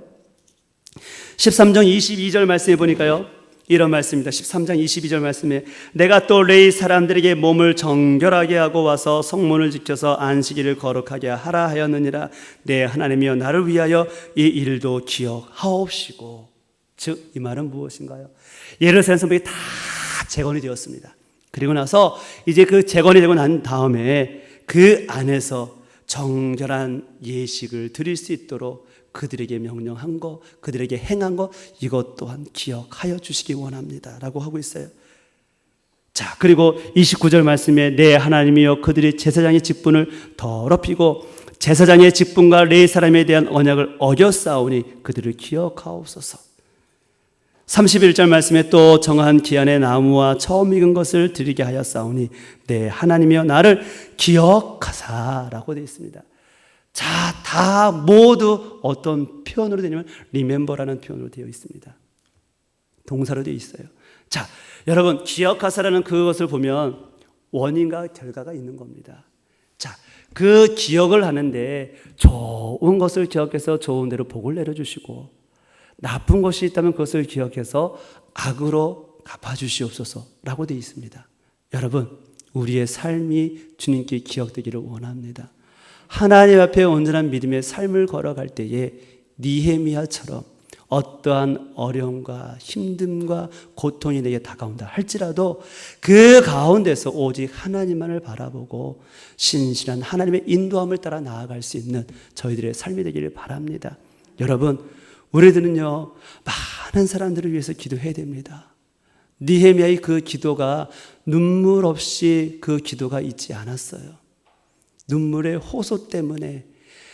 13장 22절 말씀해 보니까요, 이런 말씀입니다. 13장 22절 말씀에 내가 또 레위 사람들에게 몸을 정결하게 하고 와서 성문을 지켜서 안식일을 거룩하게 하라 하였느니라. 내 하나님이여 나를 위하여 이 일도 기억하옵시고. 즉 이 말은 무엇인가요? 예루살렘 성벽이 다 재건이 되었습니다. 그리고 나서 이제 그 재건이 되고 난 다음에 그 안에서 정결한 예식을 드릴 수 있도록 그들에게 명령한 거, 그들에게 행한 거, 이것 또한 기억하여 주시기 원합니다 라고 하고 있어요. 자, 그리고 29절 말씀에 내 하나님이여 그들이 제사장의 직분을 더럽히고 제사장의 직분과 레위 사람에 대한 언약을 어겼사오니 그들을 기억하옵소서. 31절 말씀에 또 정한 기한의 나무와 처음 익은 것을 드리게 하였사오니 내 하나님이여 나를 기억하사라고 되어 있습니다. 자, 다 모두 어떤 표현으로 되냐면 remember라는 표현으로 되어 있습니다. 동사로 되어 있어요. 자, 여러분 기억하사라는 그것을 보면 원인과 결과가 있는 겁니다. 자, 그 기억을 하는데 좋은 것을 기억해서 좋은 대로 복을 내려주시고 나쁜 것이 있다면 그것을 기억해서 악으로 갚아주시옵소서라고 되어 있습니다. 여러분, 우리의 삶이 주님께 기억되기를 원합니다. 하나님 앞에 온전한 믿음의 삶을 걸어갈 때에 느헤미야처럼 어떠한 어려움과 힘듦과 고통이 내게 다가온다 할지라도 그 가운데서 오직 하나님만을 바라보고 신실한 하나님의 인도함을 따라 나아갈 수 있는 저희들의 삶이 되기를 바랍니다. 여러분, 우리들은요 많은 사람들을 위해서 기도해야 됩니다. 느헤미야의 그 기도가 눈물 없이 그 기도가 있지 않았어요. 눈물의 호소 때문에,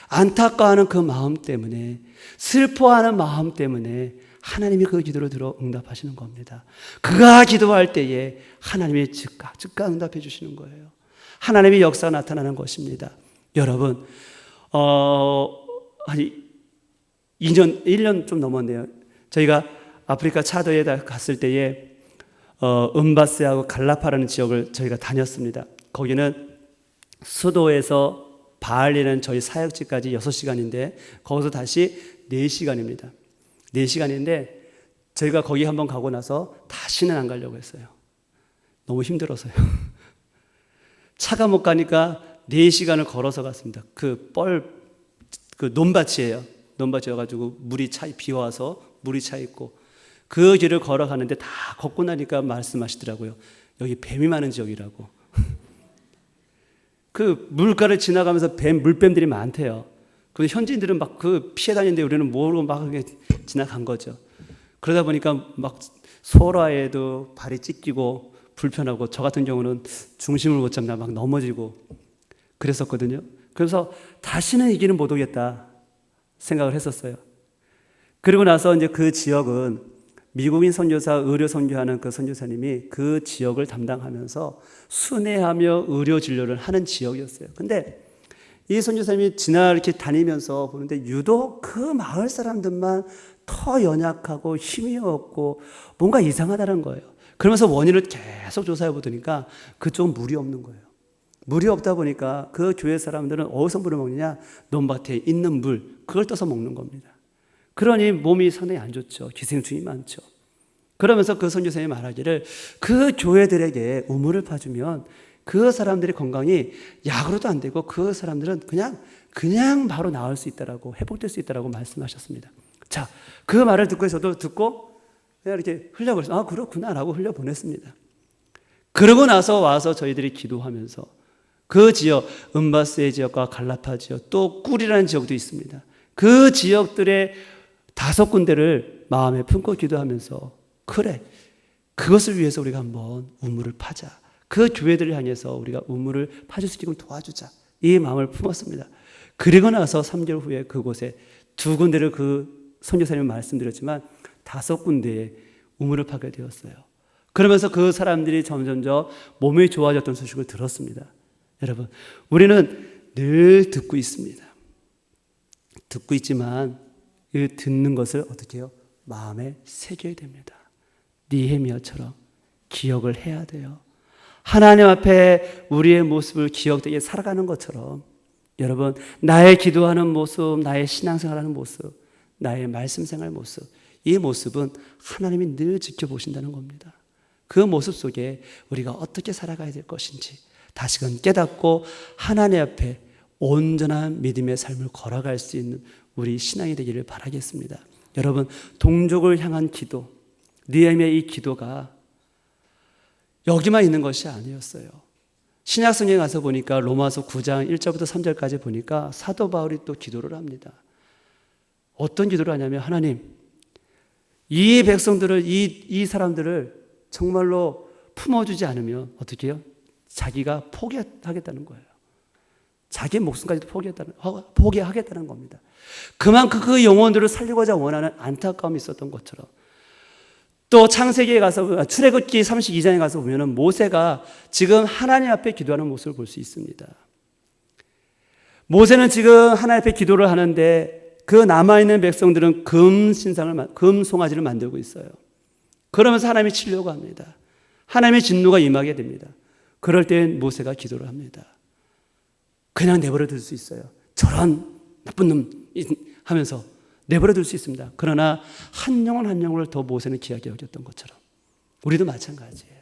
안타까워하는 그 마음 때문에, 슬퍼하는 마음 때문에 하나님이 그 기도를 들어 응답하시는 겁니다. 그가 기도할 때에 하나님이 즉각 응답해 주시는 거예요. 하나님의 역사가 나타나는 것입니다. 여러분, 한 1년 좀 넘었네요. 저희가 아프리카 차도에 갔을 때에 은바스하고 갈라파라는 지역을 저희가 다녔습니다. 거기는 수도에서 바알리는 저희 사역지까지 6시간인데 거기서 다시 4시간입니다. 4시간인데 저희가 거기 한번 가고 나서 다시는 안 가려고 했어요. 너무 힘들어서요. 차가 못 가니까 4시간을 걸어서 갔습니다. 그 논밭이에요. 논밭이어가지고 비 와서 물이 차 있고 그 길을 걸어가는데 다 걷고 나니까 말씀하시더라고요. 여기 뱀이 많은 지역이라고. 그 물가를 지나가면서 물뱀들이 많대요. 근데 현지인들은 막 그 피해 다니는데 우리는 모르고 막 지나간 거죠. 그러다 보니까 막 소라에도 발이 찢기고 불편하고 저 같은 경우는 중심을 못 잡나 막 넘어지고 그랬었거든요. 그래서 다시는 이 길은 못 오겠다 생각을 했었어요. 그리고 나서 이제 그 지역은 미국인 선교사, 의료 선교하는 그 선교사님이 그 지역을 담당하면서 순회하며 의료 진료를 하는 지역이었어요. 근데 이 선교사님이 이렇게 다니면서 보는데 유독 그 마을 사람들만 더 연약하고 힘이 없고 뭔가 이상하다는 거예요. 그러면서 원인을 계속 조사해 보니까 그쪽은 물이 없는 거예요. 물이 없다 보니까 그 교회 사람들은 어디서 물을 먹느냐? 논밭에 있는 물, 그걸 떠서 먹는 겁니다. 그러니 몸이 상당히 안 좋죠. 기생충이 많죠. 그러면서 그 선교사님이 말하기를 그 교회들에게 우물을 파주면 그 사람들의 건강이 약으로도 안 되고 그 사람들은 그냥 바로 나을 수 있다라고, 회복될 수 있다라고 말씀하셨습니다. 자, 그 말을 듣고 저도 듣고 그냥 이렇게 흘려버렸어요. 아, 그렇구나라고 흘려보냈습니다. 그러고 나서 와서 저희들이 기도하면서 그 지역, 은바스의 지역과 갈라파 지역, 또 꿀이라는 지역도 있습니다. 그 지역들의 5군데를 마음에 품고 기도하면서 그래, 그것을 위해서 우리가 한번 우물을 파자. 그 교회들을 향해서 우리가 우물을 파줄 수 있게끔 도와주자. 이 마음을 품었습니다. 그리고 나서 3개월 후에 그곳에 2군데를 그 선교사님이 말씀드렸지만 5군데에 우물을 파게 되었어요. 그러면서 그 사람들이 점점점 몸이 좋아졌던 소식을 들었습니다. 여러분, 우리는 늘 듣고 있습니다. 듣고 있지만 이 듣는 것을 어떻게 해요? 마음에 새겨야 됩니다. 느헤미야처럼 기억을 해야 돼요. 하나님 앞에 우리의 모습을 기억되게 살아가는 것처럼 여러분, 나의 기도하는 모습, 나의 신앙생활하는 모습, 나의 말씀생활 모습, 이 모습은 하나님이 늘 지켜보신다는 겁니다. 그 모습 속에 우리가 어떻게 살아가야 될 것인지 다시금 깨닫고 하나님 앞에 온전한 믿음의 삶을 걸어갈 수 있는 우리 신앙이 되기를 바라겠습니다. 여러분, 동족을 향한 기도, 느헤미야의 이 기도가 여기만 있는 것이 아니었어요. 신약성경에 가서 보니까 로마서 9장 1절부터 3절까지 보니까 사도 바울이 또 기도를 합니다. 어떤 기도를 하냐면, 하나님, 이 백성들을, 이 사람들을 정말로 품어주지 않으면 어떻게 해요? 자기가 포기하겠다는 거예요. 자기 목숨까지도 포기하겠다는 겁니다. 그만큼 그 영혼들을 살리고자 원하는 안타까움이 있었던 것처럼, 또 창세기에 가서, 출애굽기 32장에 가서 보면은 모세가 지금 하나님 앞에 기도하는 모습을 볼 수 있습니다. 모세는 지금 하나님 앞에 기도를 하는데 그 남아있는 백성들은 금 송아지를 만들고 있어요. 그러면서 하나님이 치려고 합니다. 하나님의 진노가 임하게 됩니다. 그럴 땐 모세가 기도를 합니다. 그냥 내버려 둘 수 있어요. 저런 나쁜 놈 하면서 내버려 둘 수 있습니다. 그러나 한 영혼 한 영혼을 더 모세는 귀하게 여겼던 것처럼 우리도 마찬가지예요.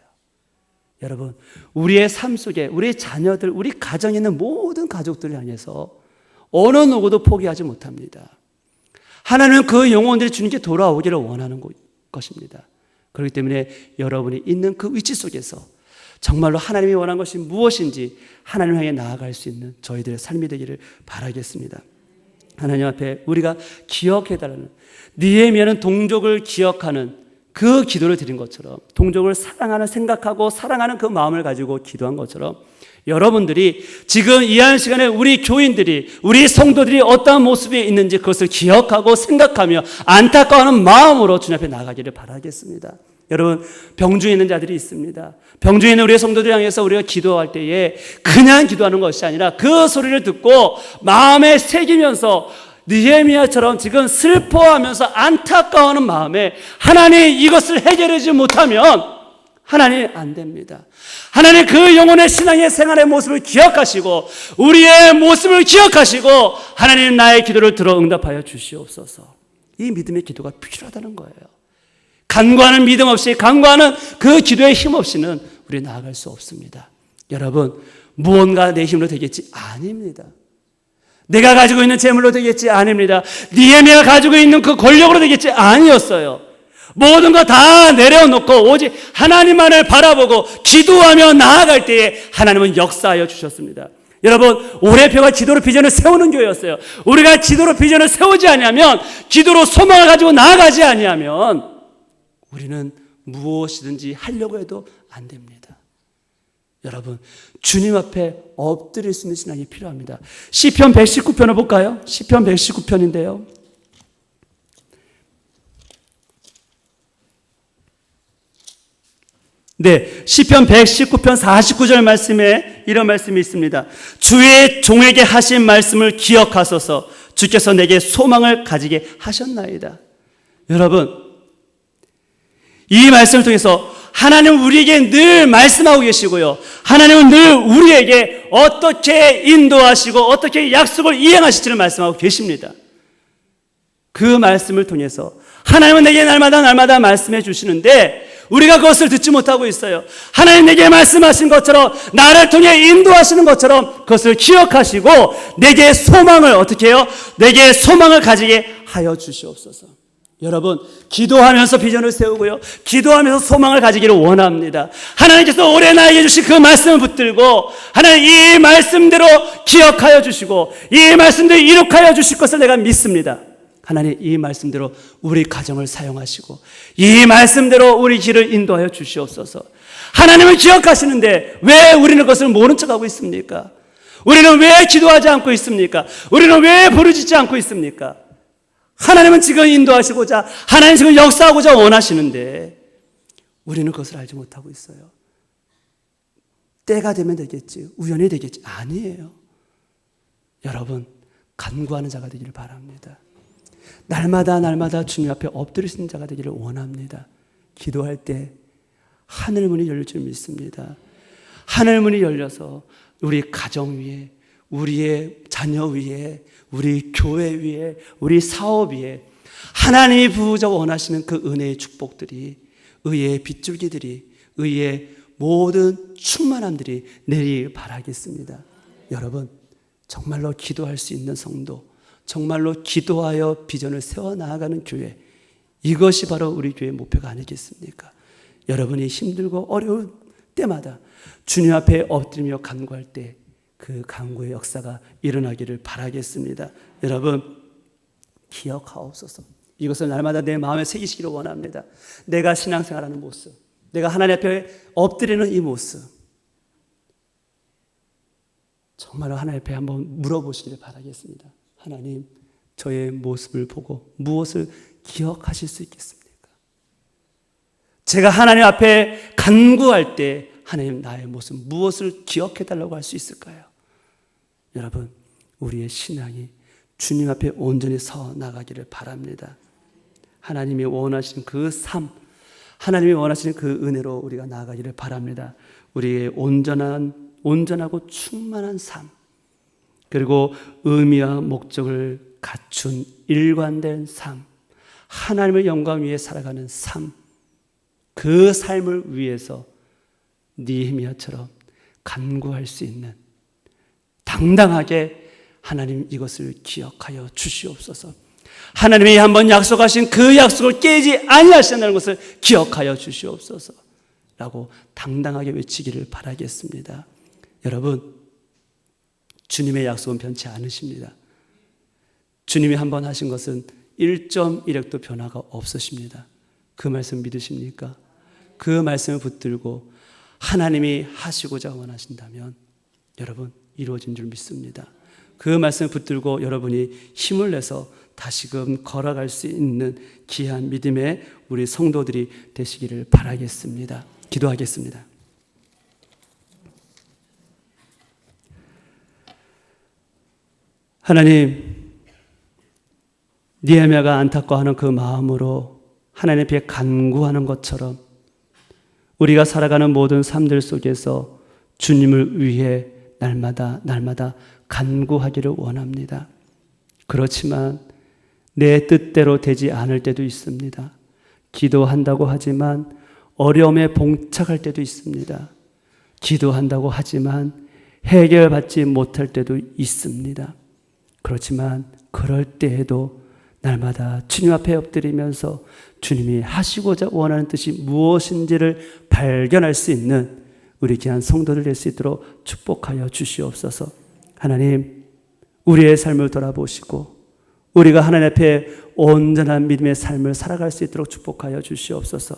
여러분, 우리의 삶 속에 우리의 자녀들, 우리 가정에 있는 모든 가족들을 향해서 어느 누구도 포기하지 못합니다. 하나님은 그 영혼들이 주님께 돌아오기를 원하는 것입니다. 그렇기 때문에 여러분이 있는 그 위치 속에서 정말로 하나님이 원하는 것이 무엇인지 하나님 향해 나아갈 수 있는 저희들의 삶이 되기를 바라겠습니다. 하나님 앞에 우리가 기억해달라는, 느헤미야는 동족을 기억하는 그 기도를 드린 것처럼, 동족을 사랑하는, 생각하고 사랑하는 그 마음을 가지고 기도한 것처럼, 여러분들이 지금 이 한 시간에 우리 교인들이, 우리 성도들이 어떠한 모습에 있는지 그것을 기억하고 생각하며 안타까워하는 마음으로 주님 앞에 나가기를 바라겠습니다. 여러분, 병중에 있는 자들이 있습니다. 병중에 있는 우리의 성도들 향해서 우리가 기도할 때에 그냥 기도하는 것이 아니라 그 소리를 듣고 마음에 새기면서 느헤미야처럼 지금 슬퍼하면서 안타까워하는 마음에, 하나님 이것을 해결하지 못하면 하나님 안 됩니다. 하나님 그 영혼의 신앙의 생활의 모습을 기억하시고 우리의 모습을 기억하시고 하나님 나의 기도를 들어 응답하여 주시옵소서. 이 믿음의 기도가 필요하다는 거예요. 간구하는 믿음 없이, 간구하는 그 기도의 힘 없이는 우리 나아갈 수 없습니다. 여러분, 무언가 내 힘으로 되겠지? 아닙니다. 내가 가지고 있는 재물로 되겠지? 아닙니다. 느헤미야가 가지고 있는 그 권력으로 되겠지? 아니었어요. 모든 거 다 내려놓고 오직 하나님만을 바라보고 기도하며 나아갈 때에 하나님은 역사하여 주셨습니다. 여러분, 올해표가 기도로 비전을 세우는 교회였어요. 우리가 기도로 비전을 세우지 아니하면, 기도로 소망을 가지고 나아가지 아니하면 우리는 무엇이든지 하려고 해도 안 됩니다. 여러분, 주님 앞에 엎드릴 수 있는 신앙이 필요합니다. 시편 119편을 볼까요? 시편 119편인데요. 네, 시편 119편 49절 말씀에 이런 말씀이 있습니다. 주의 종에게 하신 말씀을 기억하소서. 주께서 내게 소망을 가지게 하셨나이다. 여러분, 이 말씀을 통해서 하나님은 우리에게 늘 말씀하고 계시고요, 하나님은 늘 우리에게 어떻게 인도하시고 어떻게 약속을 이행하실지를 말씀하고 계십니다. 그 말씀을 통해서 하나님은 내게 날마다 말씀해 주시는데 우리가 그것을 듣지 못하고 있어요. 하나님 내게 말씀하신 것처럼, 나를 통해 인도하시는 것처럼 그것을 기억하시고 내게 소망을 어떻게 해요? 내게 소망을 가지게 하여 주시옵소서. 여러분, 기도하면서 비전을 세우고요, 기도하면서 소망을 가지기를 원합니다. 하나님께서 올해 나에게 주신 그 말씀을 붙들고 하나님 이 말씀대로 기억하여 주시고 이 말씀대로 이룩하여 주실 것을 내가 믿습니다. 하나님 이 말씀대로 우리 가정을 사용하시고 이 말씀대로 우리 길을 인도하여 주시옵소서. 하나님을 기억하시는데 왜 우리는 그것을 모른 척하고 있습니까? 우리는 왜 기도하지 않고 있습니까? 우리는 왜 부르짖지 않고 있습니까? 하나님은 지금 인도하시고자, 하나님 지금 역사하고자 원하시는데 우리는 그것을 알지 못하고 있어요. 때가 되면 되겠지, 우연히 되겠지. 아니에요. 여러분, 간구하는 자가 되기를 바랍니다. 날마다 주님 앞에 엎드릴 수 있는 자가 되기를 원합니다. 기도할 때 하늘 문이 열릴 줄 믿습니다. 하늘 문이 열려서 우리 가정 위에, 우리의 자녀 위에, 우리 교회 위에, 우리 사업 위에 하나님이 부어져 원하시는 그 은혜의 축복들이, 의의 빗줄기들이, 의의 모든 충만함들이 내리길 바라겠습니다. 여러분, 정말로 기도할 수 있는 성도, 정말로 기도하여 비전을 세워나가는 교회, 이것이 바로 우리 교회의 목표가 아니겠습니까? 여러분이 힘들고 어려운 때마다 주님 앞에 엎드리며 간구할 때 그 간구의 역사가 일어나기를 바라겠습니다. 여러분, 기억하옵소서. 이것을 날마다 내 마음에 새기시기를 원합니다. 내가 신앙생활하는 모습, 내가 하나님 앞에 엎드리는 이 모습, 정말로 하나님 앞에 한번 물어보시기를 바라겠습니다. 하나님, 저의 모습을 보고 무엇을 기억하실 수 있겠습니까? 제가 하나님 앞에 간구할 때 하나님, 나의 모습 무엇을 기억해달라고 할 수 있을까요? 여러분, 우리의 신앙이 주님 앞에 온전히 서 나가기를 바랍니다. 하나님이 원하시는 그 삶, 하나님이 원하시는 그 은혜로 우리가 나아가기를 바랍니다. 우리의 온전하고 충만한 삶, 그리고 의미와 목적을 갖춘 일관된 삶, 하나님의 영광 위에 살아가는 삶, 그 삶을 위해서 느헤미야처럼 간구할 수 있는, 당당하게 하나님 이것을 기억하여 주시옵소서. 하나님이 한번 약속하신 그 약속을 깨지 아니하신다는 것을 기억하여 주시옵소서 라고 당당하게 외치기를 바라겠습니다. 여러분, 주님의 약속은 변치 않으십니다. 주님이 한번 하신 것은 1.1획도 변화가 없으십니다. 그 말씀 믿으십니까? 그 말씀을 붙들고 하나님이 하시고자 원하신다면 여러분, 이루어진 줄 믿습니다. 그 말씀을 붙들고 여러분이 힘을 내서 다시금 걸어갈 수 있는 귀한 믿음의 우리 성도들이 되시기를 바라겠습니다. 기도하겠습니다. 하나님, 느헤미야가 안타까워하는 그 마음으로 하나님 앞에 간구하는 것처럼 우리가 살아가는 모든 삶들 속에서 주님을 위해 날마다 간구하기를 원합니다. 그렇지만 내 뜻대로 되지 않을 때도 있습니다. 기도한다고 하지만 어려움에 봉착할 때도 있습니다. 기도한다고 하지만 해결받지 못할 때도 있습니다. 그렇지만 그럴 때에도 날마다 주님 앞에 엎드리면서 주님이 하시고자 원하는 뜻이 무엇인지를 발견할 수 있는 우리 귀한 성도들 될 수 있도록 축복하여 주시옵소서. 하나님, 우리의 삶을 돌아보시고 우리가 하나님 앞에 온전한 믿음의 삶을 살아갈 수 있도록 축복하여 주시옵소서.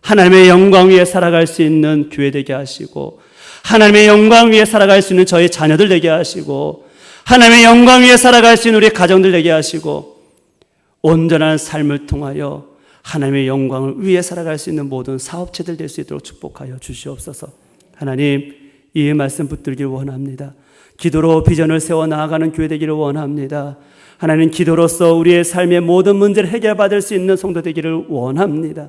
하나님의 영광 위에 살아갈 수 있는 교회 되게 하시고, 하나님의 영광 위에 살아갈 수 있는 저희 자녀들 되게 하시고, 하나님의 영광 위에 살아갈 수 있는 우리 가정들 되게 하시고, 온전한 삶을 통하여 하나님의 영광을 위해 살아갈 수 있는 모든 사업체들 될 수 있도록 축복하여 주시옵소서. 하나님, 이 말씀 붙들길 원합니다. 기도로 비전을 세워 나아가는 교회 되기를 원합니다. 하나님, 기도로서 우리의 삶의 모든 문제를 해결받을 수 있는 성도 되기를 원합니다.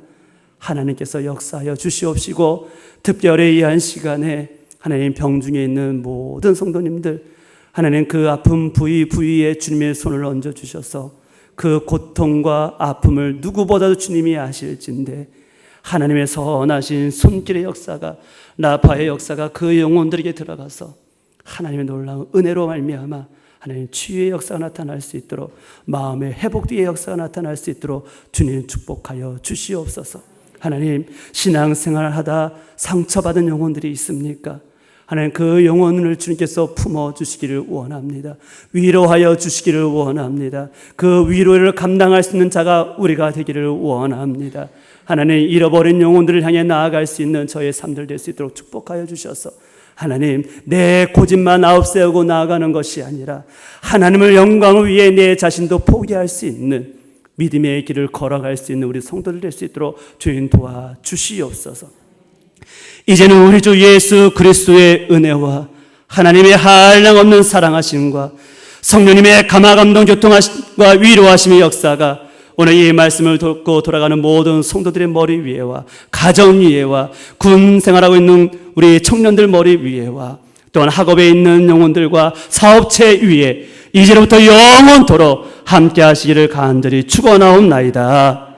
하나님께서 역사하여 주시옵시고, 특별히 이 한 시간에 하나님 병중에 있는 모든 성도님들, 하나님 그 아픈 부위에 주님의 손을 얹어주셔서 그 고통과 아픔을 누구보다도 주님이 아실진데 하나님의 선하신 손길의 역사가, 나파의 역사가 그 영혼들에게 들어가서 하나님의 놀라운 은혜로 말미암아 하나님 치유의 역사가 나타날 수 있도록, 마음의 회복의 역사가 나타날 수 있도록 주님 축복하여 주시옵소서. 하나님, 신앙생활을 하다 상처받은 영혼들이 있습니까? 하나님, 그 영혼을 주님께서 품어주시기를 원합니다. 위로하여 주시기를 원합니다. 그 위로를 감당할 수 있는 자가 우리가 되기를 원합니다. 하나님, 잃어버린 영혼들을 향해 나아갈 수 있는 저의 삶들 될 수 있도록 축복하여 주셔서 하나님, 내 고집만 앞세우고 나아가는 것이 아니라 하나님의 영광을 위해 내 자신도 포기할 수 있는 믿음의 길을 걸어갈 수 있는 우리 성도들 될 수 있도록 주님 도와주시옵소서. 이제는 우리 주 예수 그리스도의 은혜와 하나님의 한량없는 사랑하심과 성령님의 감화감동 교통하심과 위로하심의 역사가 오늘 이 말씀을 듣고 돌아가는 모든 성도들의 머리 위에와 가정 위에와 군 생활하고 있는 우리 청년들 머리 위에와 또한 학업에 있는 영혼들과 사업체 위에 이제로부터 영원토록 함께 하시기를 간절히 축원하옵나이다.